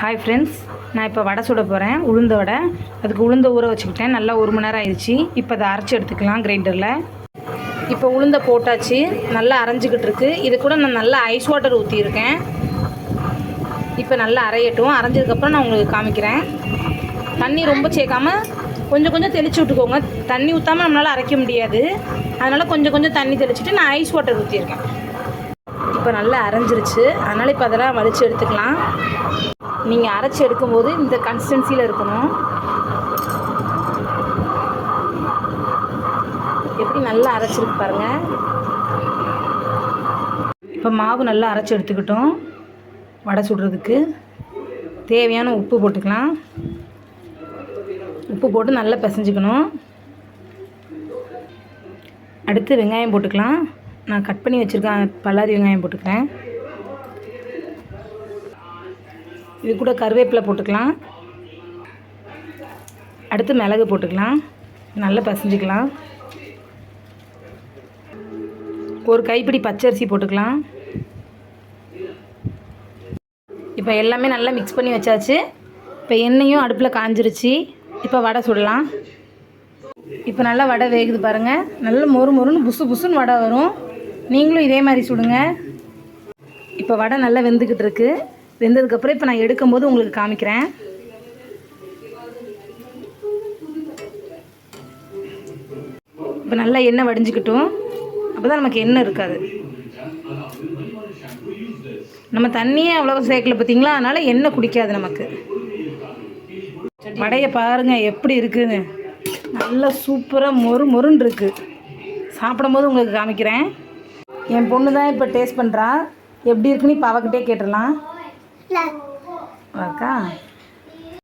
Hi friends, நான் இப்போ வடை சுட போகிறேன். உளுந்த வடை. அதுக்கு உளுந்த ஊற வச்சுக்கிட்டேன். நல்லா 1 மணி நேரம் ஆயிடுச்சு. இப்போ அதை அரைச்சி எடுத்துக்கலாம் கிரைண்டரில். இப்போ உளுந்த போட்டாச்சு, நல்லா அரைஞ்சிக்கிட்டு இருக்கு. இது கூட நான் நல்லா ஐஸ் வாட்டர் ஊற்றியிருக்கேன். இப்போ நல்லா அரையட்டும். அரைஞ்சதுக்கப்புறம் நான் உங்களுக்கு காமிக்கிறேன். தண்ணி ரொம்ப சேர்க்காம கொஞ்சம் கொஞ்சம் தெளித்து விட்டுக்கோங்க. தண்ணி ஊற்றாமல் நம்மளால் அரைக்க முடியாது. அதனால் கொஞ்சம் கொஞ்சம் தண்ணி தெளிச்சுட்டு நான் ஐஸ் வாட்டர் ஊற்றியிருக்கேன். இப்போ நல்லா அரைஞ்சிருச்சு. அதனால் இப்போ அதெல்லாம் வலித்து எடுத்துக்கலாம். நீங்கள் அரைச்சி எடுக்கும்போது இந்த கன்சிஸ்டன்சியில் இருக்கணும். எப்படி நல்லா அரைச்சிருக்கு பாருங்கள். இப்போ மாவு நல்லா அரைச்சி எடுத்துக்கிட்டோம். வடை சுடுறதுக்கு தேவையான உப்பு போட்டுக்கலாம். உப்பு போட்டு நல்லா பிசைஞ்சிக்கணும். அடுத்து வெங்காயம் போட்டுக்கலாம். நான் கட் பண்ணி வச்சுருக்கேன் பல்லாரி வெங்காயம் போட்டுக்கிறேன். இது கூட கருவேப்பிலை போட்டுக்கலாம். அடுத்து மிளகு போட்டுக்கலாம். நல்லா பிசைஞ்சிக்கலாம். ஒரு கைப்பிடி பச்சரிசி போட்டுக்கலாம். இப்போ எல்லாமே நல்லா மிக்ஸ் பண்ணி வச்சாச்சு. இப்போ எண்ணெயும் அடுப்பில் காஞ்சிருச்சு. இப்போ வடை சுடலாம். இப்போ நல்லா வடை வேகுது பாருங்கள். நல்லா மொறு மொறுன்னு புசு புசுன்னு வடை வரும். நீங்களும் இதே மாதிரி சுடுங்க. இப்போ வடை நல்லா வெந்துக்கிட்டு இருக்கு. வெந்ததுக்கப்புறம் இப்போ நான் எடுக்கும்போது உங்களுக்கு காமிக்கிறேன். இப்போ நல்லா எண்ணெய் வடிஞ்சிக்கிட்டும். அப்போ தான் நமக்கு எண்ணெய் இருக்காது. நம்ம தண்ணியே அவ்வளோ சேர்க்கல பார்த்தீங்களா, அதனால் எண்ணெய் குடிக்காது நமக்கு. வடையை பாருங்கள் எப்படி இருக்குதுன்னு. நல்லா சூப்பராக மொறு மொறுன்னு இருக்குது. சாப்பிடும்போது உங்களுக்கு காமிக்கிறேன். என் பொண்ணு தான் இப்போ டேஸ்ட் பண்ணுறா. எப்படி இருக்குன்னு இப்போ அவகிட்டே கேட்டுடலாம். அக்கா